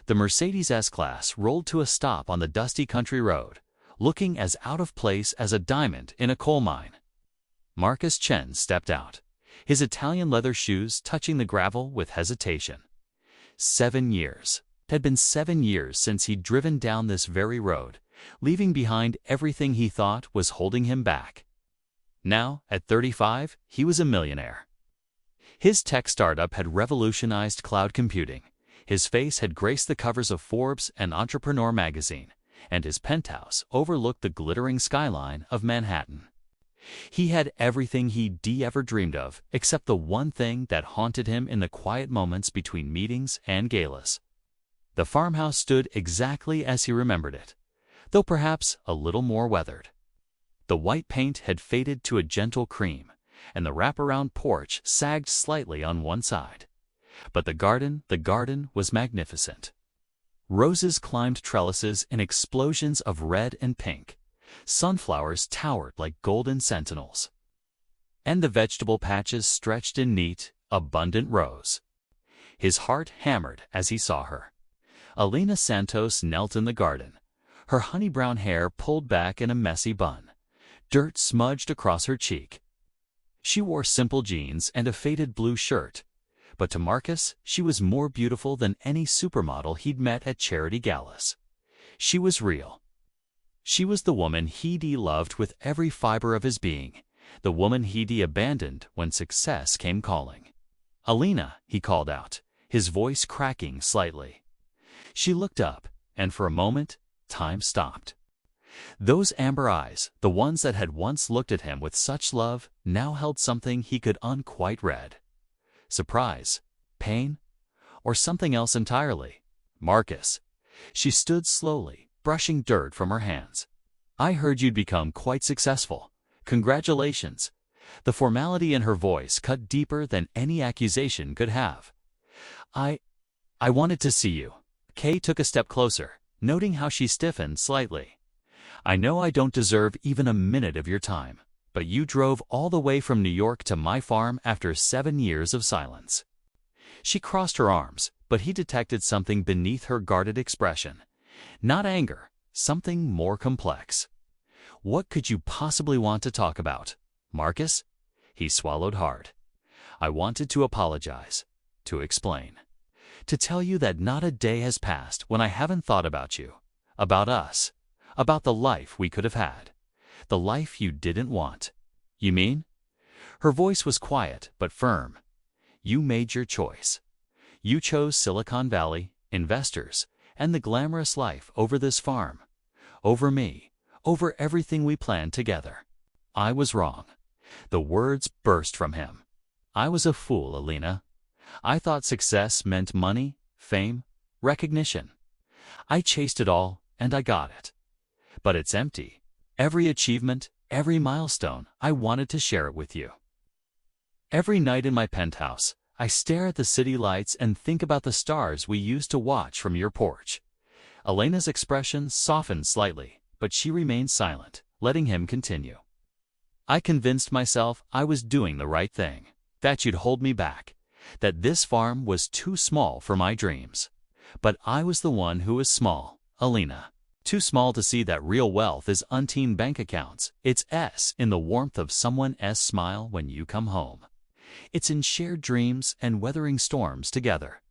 The Mercedes S-Class rolled to a stop on the dusty country road, looking as out of place as a diamond in a coal mine. Marcus Chen stepped out, his Italian leather shoes touching the gravel with hesitation. 7 years. It had been 7 years since he'd driven down this very road, leaving behind everything he thought was holding him back. Now, at 35, he was a millionaire. His tech startup had revolutionized cloud computing. His face had graced the covers of Forbes and Entrepreneur magazine, and his penthouse overlooked the glittering skyline of Manhattan. He had everything he'd ever dreamed of, except the one thing that haunted him in the quiet moments between meetings and galas. The farmhouse stood exactly as he remembered it, though perhaps a little more weathered. The white paint had faded to a gentle cream, and the wraparound porch sagged slightly on one side. But the garden was magnificent. Roses climbed trellises in explosions of red and pink. Sunflowers towered like golden sentinels. And the vegetable patches stretched in neat, abundant rows. His heart hammered as he saw her. Elena Santos knelt in the garden, her honey-brown hair pulled back in a messy bun, dirt smudged across her cheek. She wore simple jeans and a faded blue shirt, but to Marcus she was more beautiful than any supermodel he'd met at charity galas. She was real. She was the woman he'd loved with every fiber of his being, the woman he'd abandoned when success came calling. "Elena," he called out, his voice cracking slightly. She looked up, and for a moment, time stopped. Those amber eyes, the ones that had once looked at him with such love, now held something he could unquite read. Surprise, pain, or something else entirely. "Marcus." She stood slowly, brushing dirt from her hands. "I heard you'd become quite successful. Congratulations." The formality in her voice cut deeper than any accusation could have. I wanted to see you." Kay took a step closer, noting how she stiffened slightly. "I know I don't deserve even a minute of your time, but you drove all the way from New York to my farm after 7 years of silence." She crossed her arms, but he detected something beneath her guarded expression. Not anger, something more complex. "What could you possibly want to talk about, Marcus?" He swallowed hard. "I wanted to apologize, to explain, to tell you that not a day has passed when I haven't thought about you, about us, about the life we could have had, the life you didn't want." "You mean?" Her voice was quiet but firm. "You made your choice. You chose Silicon Valley, investors, and the glamorous life over this farm, over me, over everything we planned together. I was wrong." The words burst from him. "I was a fool, Elena. I thought success meant money, fame, recognition. I chased it all, and I got it. But it's empty. Every achievement, every milestone, I wanted to share it with you. Every night in my penthouse, I stare at the city lights and think about the stars we used to watch from your porch." Elena's expression softened slightly, but she remained silent, letting him continue. "I convinced myself I was doing the right thing, that you'd hold me back, that this farm was too small for my dreams. But I was the one who was small, Elena. Too small to see that real wealth is unseen bank accounts. It's in the warmth of someone else's smile when you come home. It's in shared dreams and weathering storms together."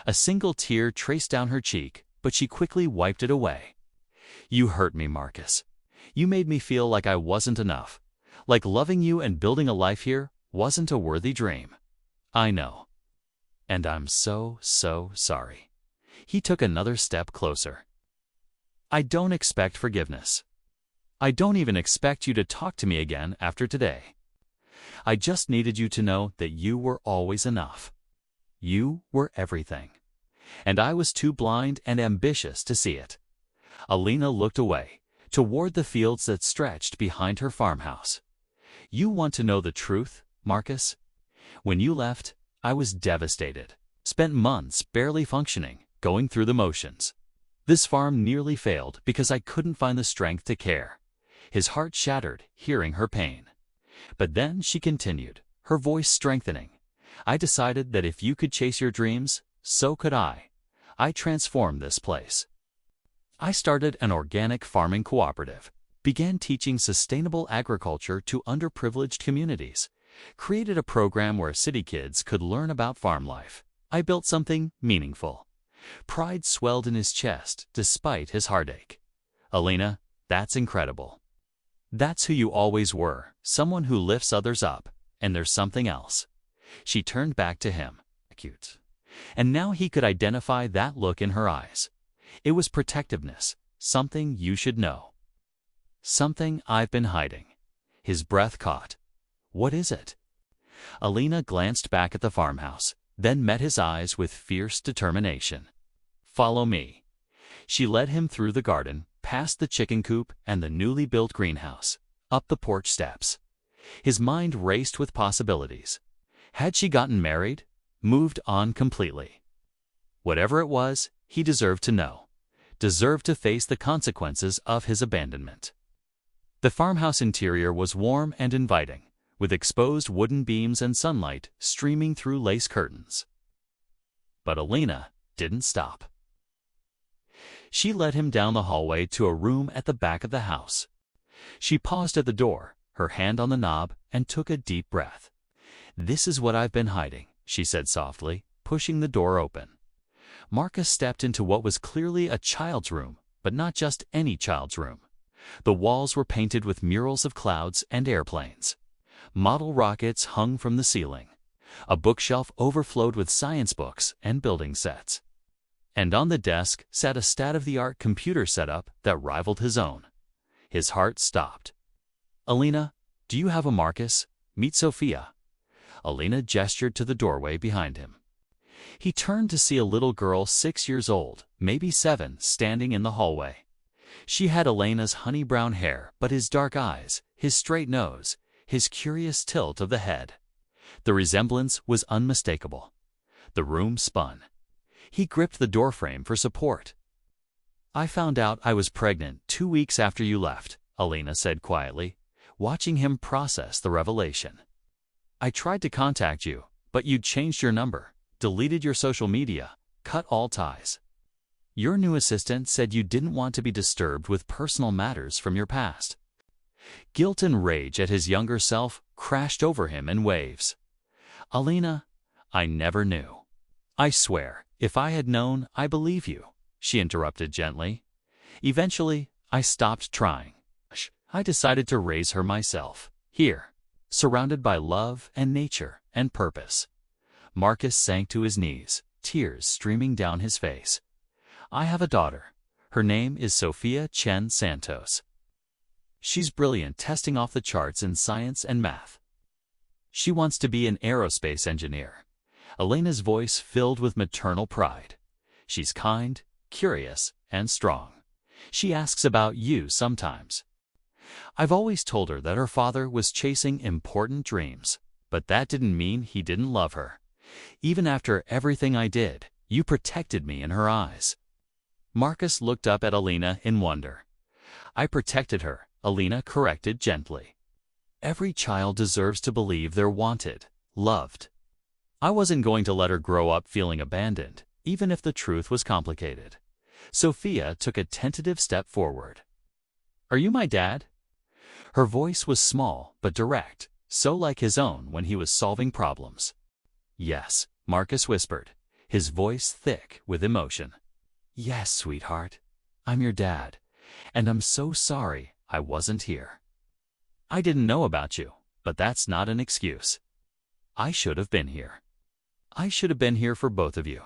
A single tear traced down her cheek, but she quickly wiped it away. "You hurt me, Marcus. You made me feel like I wasn't enough, like loving you and building a life here wasn't a worthy dream. I know. And I'm so sorry." He took another step closer. "I don't expect forgiveness. I don't even expect you to talk to me again after today. I just needed you to know that you were always enough. You were everything. And I was too blind and ambitious to see it." Elena looked away, toward the fields that stretched behind her farmhouse. "You want to know the truth, Marcus? When you left, I was devastated. Spent months barely functioning, going through the motions. This farm nearly failed because I couldn't find the strength to care." His heart shattered, hearing her pain. "But then," she continued, her voice strengthening, "I decided that if you could chase your dreams, so could I. I transformed this place. I started an organic farming cooperative, began teaching sustainable agriculture to underprivileged communities, created a program where city kids could learn about farm life. I built something meaningful. Pride swelled in his chest despite his heartache. Elena, that's incredible. That's who you always were, someone who lifts others up, and there's something else. She turned back to him. Cute. And now he could identify that look in her eyes. It was protectiveness, something you should know. Something I've been hiding. His breath caught. What is it? Elena glanced back at the farmhouse, then met his eyes with fierce determination. Follow me. She led him through the garden, past the chicken coop and the newly built greenhouse, up the porch steps. His mind raced with possibilities. Had she gotten married? Moved on completely? Whatever it was, he deserved to know. Deserved to face the consequences of his abandonment. The farmhouse interior was warm and inviting, with exposed wooden beams and sunlight streaming through lace curtains. But Elena didn't stop. She led him down the hallway to a room at the back of the house. She paused at the door, her hand on the knob, and took a deep breath. This is what I've been hiding, she said softly, pushing the door open. Marcus stepped into what was clearly a child's room, but not just any child's room. The walls were painted with murals of clouds and airplanes. Model rockets hung from the ceiling. A bookshelf overflowed with science books and building sets. And on the desk sat a state-of-the-art computer setup that rivaled his own. His heart stopped. Elena, do you have a Marcus? Meet Sophia. Elena gestured to the doorway behind him. He turned to see a little girl 6 years old, maybe 7, standing in the hallway. She had Elena's honey-brown hair, but his dark eyes, his straight nose, his curious tilt of the head. The resemblance was unmistakable. The room spun. He gripped the doorframe for support. I found out I was pregnant 2 weeks after you left, Elena said quietly, watching him process the revelation. I tried to contact you, but you'd changed your number, deleted your social media, cut all ties. Your new assistant said you didn't want to be disturbed with personal matters from your past. Guilt and rage at his younger self crashed over him in waves. Elena, I never knew. I swear, if I had known, I believe you, she interrupted gently. Eventually, I stopped trying. I decided to raise her myself, here, surrounded by love and nature and purpose. Marcus sank to his knees, tears streaming down his face. I have a daughter. Her name is Sophia Chen Santos. She's brilliant, testing off the charts in science and math. She wants to be an aerospace engineer. Elena's voice filled with maternal pride. She's kind, curious, and strong. She asks about you sometimes. I've always told her that her father was chasing important dreams, but that didn't mean he didn't love her. Even after everything I did, you protected me in her eyes. Marcus looked up at Elena in wonder. I protected her, Elena corrected gently. Every child deserves to believe they're wanted, loved. I wasn't going to let her grow up feeling abandoned, even if the truth was complicated. Sophia took a tentative step forward. Are you my dad? Her voice was small but direct, so like his own when he was solving problems. Yes, Marcus whispered, his voice thick with emotion. Yes, sweetheart. I'm your dad, and I'm so sorry I wasn't here. I didn't know about you, but that's not an excuse. I should have been here. I should have been here for both of you.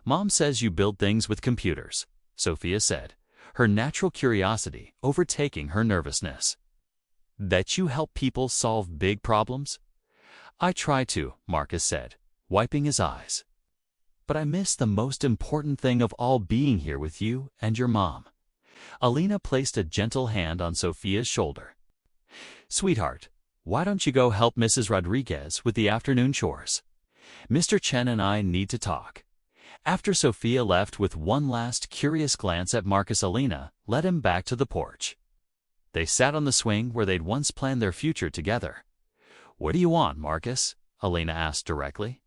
Mom says you build things with computers, Sophia said, her natural curiosity overtaking her nervousness. That you help people solve big problems? I try to, Marcus said, wiping his eyes. But I miss the most important thing of all, being here with you and your mom. Elena placed a gentle hand on Sophia's shoulder. Sweetheart, why don't you go help Mrs. Rodriguez with the afternoon chores? Mr. Chen and I need to talk. After Sophia left with one last curious glance at Marcus, Elena led him back to the porch. They sat on the swing where they'd once planned their future together. What do you want, Marcus? Elena asked directly.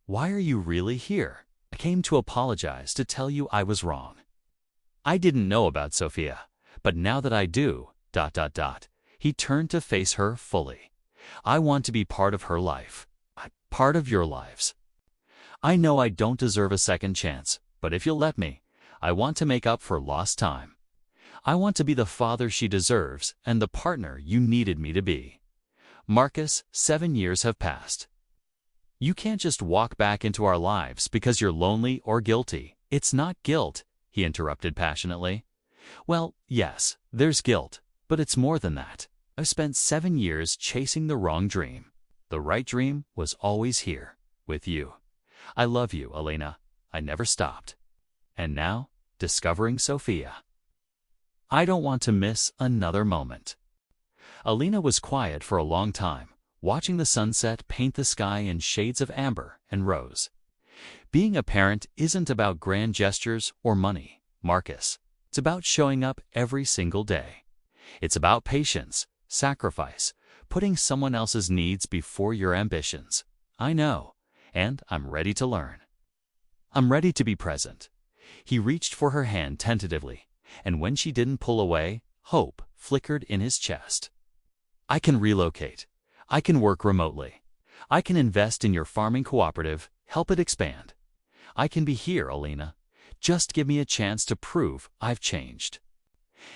Why are you really here? I came to apologize, to tell you I was wrong. I didn't know about Sophia, but now that I do, ... He turned to face her fully. I want to be part of her life. Part of your lives. I know I don't deserve a second chance, but if you'll let me, I want to make up for lost time. I want to be the father she deserves and the partner you needed me to be. Marcus, 7 years have passed. You can't just walk back into our lives because you're lonely or guilty. It's not guilt, he interrupted passionately. Well, yes, there's guilt, but it's more than that. I've spent 7 years chasing the wrong dream. The right dream was always here, with you. I love you, Elena. I never stopped. And now, discovering Sophia. I don't want to miss another moment. Elena was quiet for a long time, watching the sunset paint the sky in shades of amber and rose. Being a parent isn't about grand gestures or money, Marcus. It's about showing up every single day. It's about patience, sacrifice, putting someone else's needs before your ambitions. I know, and I'm ready to learn. I'm ready to be present. He reached for her hand tentatively, and when she didn't pull away, hope flickered in his chest. I can relocate. I can work remotely. I can invest in your farming cooperative, help it expand. I can be here, Elena. Just give me a chance to prove I've changed.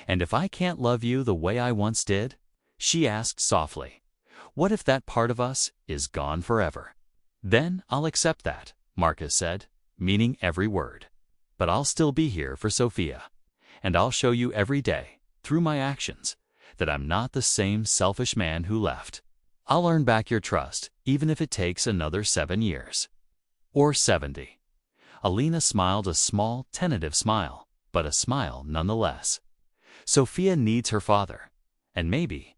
And if I can't love you the way I once did, she asked softly, what if that part of us is gone forever? Then I'll accept that, Marcus said, meaning every word. But I'll still be here for Sophia. And I'll show you every day, through my actions, that I'm not the same selfish man who left. I'll earn back your trust, even if it takes another 7 years. Or 70. Elena smiled a small, tentative smile, but a smile nonetheless. Sophia needs her father. And maybe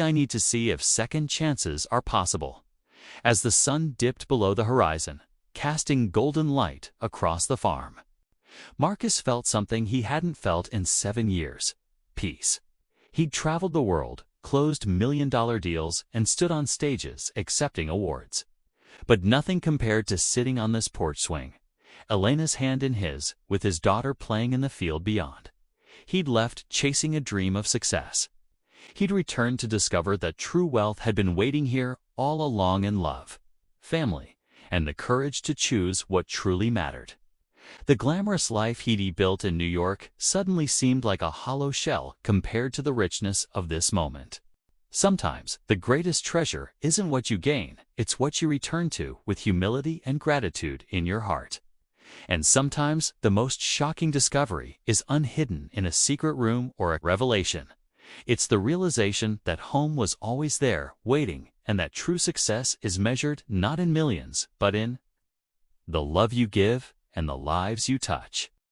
I need to see if second chances are possible. As the sun dipped below the horizon, casting golden light across the farm, Marcus felt something he hadn't felt in 7 years: peace. He'd traveled the world, closed million-dollar deals, and stood on stages accepting awards. But nothing compared to sitting on this porch swing, Elena's hand in his, with his daughter playing in the field beyond. He'd left chasing a dream of success. He'd returned to discover that true wealth had been waiting here all along in love, family, and the courage to choose what truly mattered. The glamorous life he'd built in New York suddenly seemed like a hollow shell compared to the richness of this moment. Sometimes the greatest treasure isn't what you gain, it's what you return to with humility and gratitude in your heart. And sometimes the most shocking discovery is unhidden in a secret room or a revelation. It's the realization that home was always there, waiting, and that true success is measured not in millions, but in the love you give and the lives you touch.